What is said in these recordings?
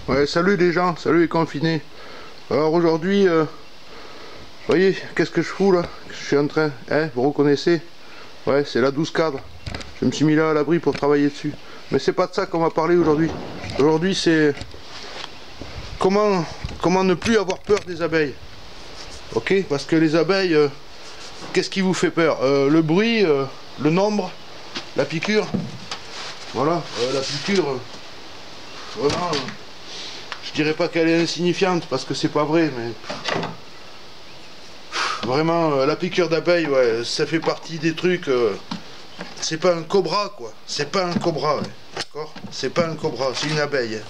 Ouais, salut les gens, salut les confinés. Alors aujourd'hui, vous voyez, qu'est-ce que je fous là? Je suis en train, hein, vous reconnaissez? Ouais, c'est la 12 cadre. Je me suis mis là à l'abri pour travailler dessus. Mais c'est pas de ça qu'on va parler aujourd'hui. Aujourd'hui, c'est comment ne plus avoir peur des abeilles. Ok? Parce que les abeilles, qu'est-ce qui vous fait peur? Le bruit, le nombre, la piqûre. Voilà, la piqûre, vraiment. Je dirais pas qu'elle est insignifiante parce que c'est pas vrai, mais vraiment la piqûre d'abeille, ouais, ça fait partie des trucs. C'est pas un cobra quoi, c'est pas un cobra, ouais. D'accord? C'est pas un cobra, c'est une abeille.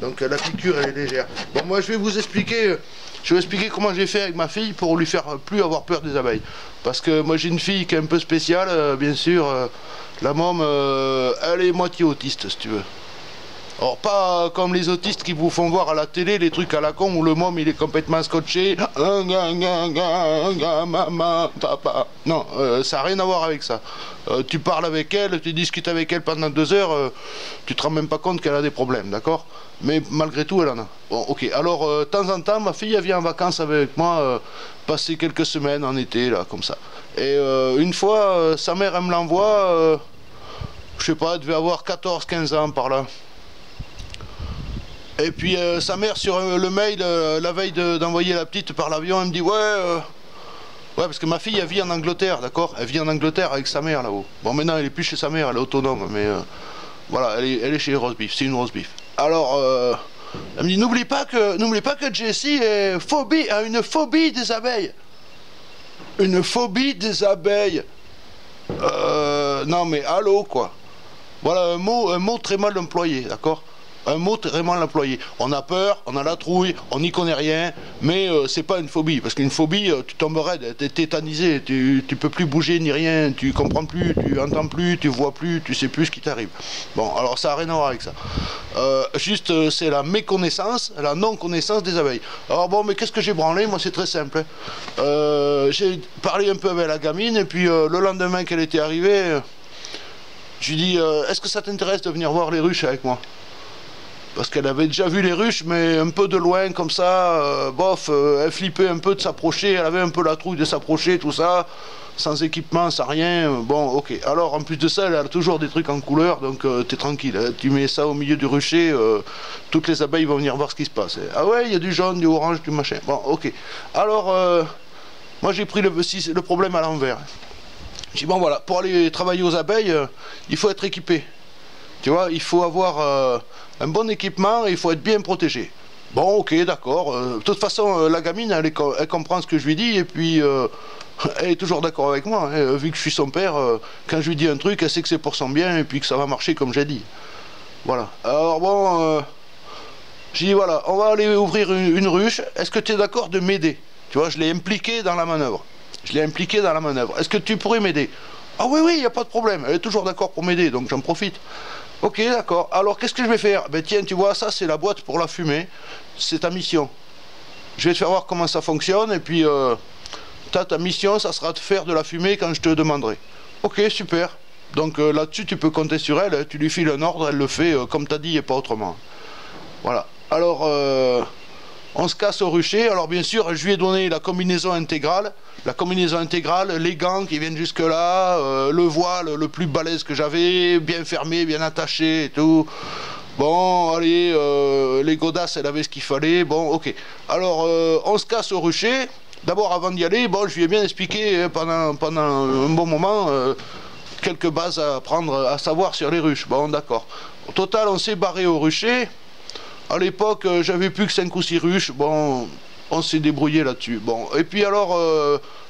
Donc la piqûre elle est légère. Bon, moi je vais vous expliquer. Je vais vous expliquer comment j'ai fait avec ma fille pour lui faire plus avoir peur des abeilles. Parce que moi j'ai une fille qui est un peu spéciale, bien sûr. La môme, elle est moitié autiste si tu veux. Alors pas comme les autistes qui vous font voir à la télé les trucs à la con où le môme il est complètement scotché. Maman, papa. Non, ça n'a rien à voir avec ça. Tu parles avec elle, tu discutes avec elle pendant 2 heures, tu te rends même pas compte qu'elle a des problèmes, d'accord? Mais malgré tout elle en a. Bon ok, alors de temps en temps ma fille elle vient en vacances avec moi, passer quelques semaines en été là comme ça. Et une fois sa mère elle me l'envoie, je sais pas, elle devait avoir 14-15 ans par là. Et puis sa mère sur le mail, la veille d'envoyer la petite par l'avion, elle me dit ouais, parce que ma fille elle vit en Angleterre, d'accord? Elle vit en Angleterre avec sa mère là-haut. Bon maintenant elle est plus chez sa mère, elle est autonome, mais voilà, elle est chez Rosebif, c'est une Rosebif. Alors elle me dit n'oublie pas que Jessie a une phobie des abeilles. Une phobie des abeilles. Non mais allô quoi. Voilà un mot très mal employé, d'accord? Un mot très mal employé. On a peur, on a la trouille, on n'y connaît rien, mais c'est pas une phobie. Parce qu'une phobie, tu tomberais, t'es tétanisé, tu peux plus bouger ni rien, tu comprends plus, tu entends plus, tu vois plus, tu sais plus ce qui t'arrive. Bon, alors ça n'a rien à voir avec ça. Juste, c'est la méconnaissance, la non-connaissance des abeilles. Alors bon, mais qu'est-ce que j'ai branlé? Moi, c'est très simple. J'ai parlé un peu avec la gamine, et puis le lendemain qu'elle était arrivée, je lui dis, est-ce que ça t'intéresse de venir voir les ruches avec moi? Parce qu'elle avait déjà vu les ruches, mais un peu de loin, comme ça, bof, elle flippait un peu de s'approcher, elle avait un peu la trouille de s'approcher, tout ça, sans équipement, sans rien, bon, ok. Alors, en plus de ça, elle a toujours des trucs en couleur, donc t'es tranquille, hein. Tu mets ça au milieu du rucher, toutes les abeilles vont venir voir ce qui se passe. Ah ouais, il y a du jaune, du orange, du machin, bon, ok. Alors, moi j'ai pris le problème à l'envers. J'ai dit, bon voilà, pour aller travailler aux abeilles, il faut être équipé. Tu vois, il faut avoir un bon équipement et il faut être bien protégé. Bon, ok, d'accord. De toute façon, la gamine, elle comprend ce que je lui dis et puis elle est toujours d'accord avec moi. Hein. Vu que je suis son père, quand je lui dis un truc, elle sait que c'est pour son bien et puis que ça va marcher comme j'ai dit. Voilà. Alors bon, j'ai dit voilà, on va aller ouvrir une ruche. Est-ce que tu es d'accord de m'aider? Tu vois, je l'ai impliqué dans la manœuvre. Je l'ai impliqué dans la manœuvre. Est-ce que tu pourrais m'aider? Ah oui, oui, il n'y a pas de problème. Elle est toujours d'accord pour m'aider, donc j'en profite. Ok, d'accord. Alors, qu'est-ce que je vais faire? Ben tiens, tu vois, ça, c'est la boîte pour la fumée. C'est ta mission. Je vais te faire voir comment ça fonctionne, et puis, ta mission, ça sera de faire de la fumée quand je te demanderai. Ok, super. Donc, là-dessus, tu peux compter sur elle. Tu lui files un ordre, elle le fait comme tu as dit, et pas autrement. Voilà. Alors, on se casse au rucher. Alors bien sûr, je lui ai donné la combinaison intégrale. La combinaison intégrale, les gants qui viennent jusque là, le voile le plus balèze que j'avais, bien fermé, bien attaché et tout. Bon, allez, les godasses, elle avait ce qu'il fallait. Bon, ok. Alors, on se casse au rucher. D'abord, avant d'y aller, bon, je lui ai bien expliqué pendant un bon moment quelques bases à apprendre, à savoir sur les ruches. Bon, d'accord. Au total, on s'est barré au rucher. À l'époque, j'avais plus que 5 ou 6 ruches. Bon, on s'est débrouillé là-dessus. Bon, et puis alors,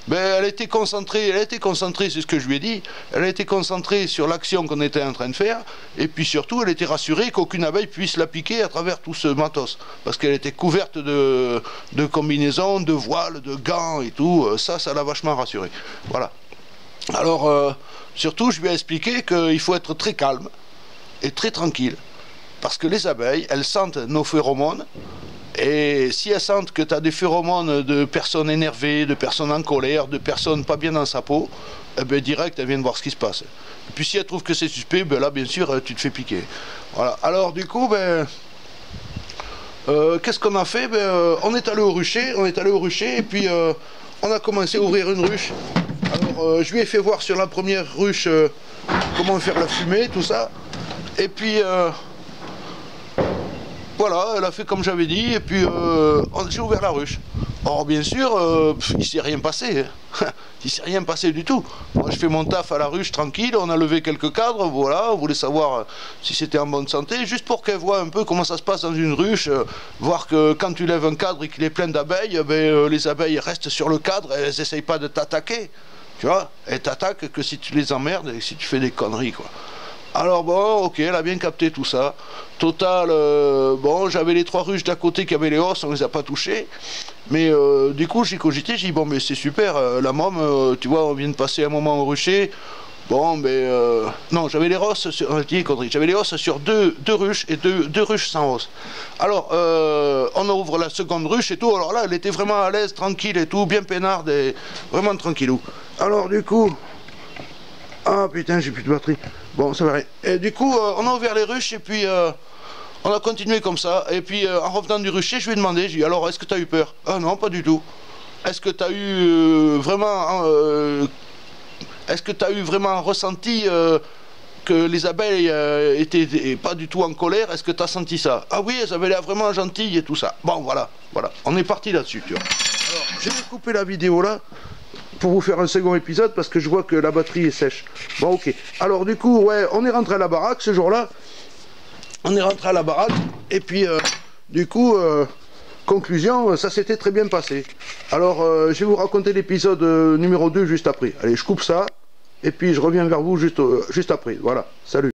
ben, elle était concentrée, c'est ce que je lui ai dit. Elle a été concentrée sur l'action qu'on était en train de faire. Et puis surtout, elle était rassurée qu'aucune abeille puisse la piquer à travers tout ce matos. Parce qu'elle était couverte de combinaisons, de voiles, de gants et tout. Ça l'a vachement rassurée. Voilà. Alors, surtout, je lui ai expliqué qu'il faut être très calme et très tranquille. Parce que les abeilles, elles sentent nos phéromones, et si elles sentent que tu as des phéromones de personnes énervées, de personnes en colère, de personnes pas bien dans sa peau, eh bien direct, elles viennent voir ce qui se passe. Et puis si elles trouvent que c'est suspect, ben là, bien sûr, tu te fais piquer. Voilà. Alors du coup, ben, qu'est-ce qu'on a fait? On est allé au rucher, et puis on a commencé à ouvrir une ruche. Alors je lui ai fait voir sur la première ruche comment faire la fumée, tout ça. Et puis voilà, elle a fait comme j'avais dit, et puis j'ai ouvert la ruche. Or bien sûr, il s'est rien passé, hein. Il s'est rien passé du tout. Moi je fais mon taf à la ruche tranquille, on a levé quelques cadres, voilà, on voulait savoir si c'était en bonne santé, juste pour qu'elle voit un peu comment ça se passe dans une ruche, voir que quand tu lèves un cadre et qu'il est plein d'abeilles, les abeilles restent sur le cadre, elles n'essayent pas de t'attaquer, tu vois, elles t'attaquent que si tu les emmerdes et si tu fais des conneries, quoi. Alors bon, ok, elle a bien capté tout ça. Total, bon, j'avais les 3 ruches d'à côté qui avaient les os, on les a pas touchés. Mais du coup, j'ai cogité, j'ai dit, bon, mais c'est super, la môme, tu vois, on vient de passer un moment au rucher. Bon, non, j'avais les os sur, j'avais les os sur deux ruches et deux ruches sans os. Alors, on ouvre la seconde ruche et tout. Alors là, elle était vraiment à l'aise, tranquille et tout, bien peinarde et vraiment tranquillou. Alors du coup... Ah putain, j'ai plus de batterie. Bon, ça va rien. Et du coup, on a ouvert les ruches et puis on a continué comme ça. Et puis en revenant du rucher, je lui ai demandé, j'ai dit, alors est-ce que tu as eu peur? Ah non, pas du tout. Est-ce que tu as eu vraiment... est-ce que tu as eu vraiment ressenti que les abeilles étaient pas du tout en colère? Est-ce que tu as senti ça? Ah oui, elles avaient l'air vraiment gentilles et tout ça. Bon, voilà, voilà. On est parti là-dessus, tu vois. Alors, je vais couper la vidéo là pour vous faire un second épisode parce que je vois que la batterie est sèche. Bon, ok. Alors du coup, ouais, on est rentré à la baraque ce jour-là. On est rentré à la baraque et puis du coup, conclusion, ça s'était très bien passé. Alors, je vais vous raconter l'épisode numéro 2 juste après. Allez, je coupe ça et puis je reviens vers vous juste après. Voilà, salut.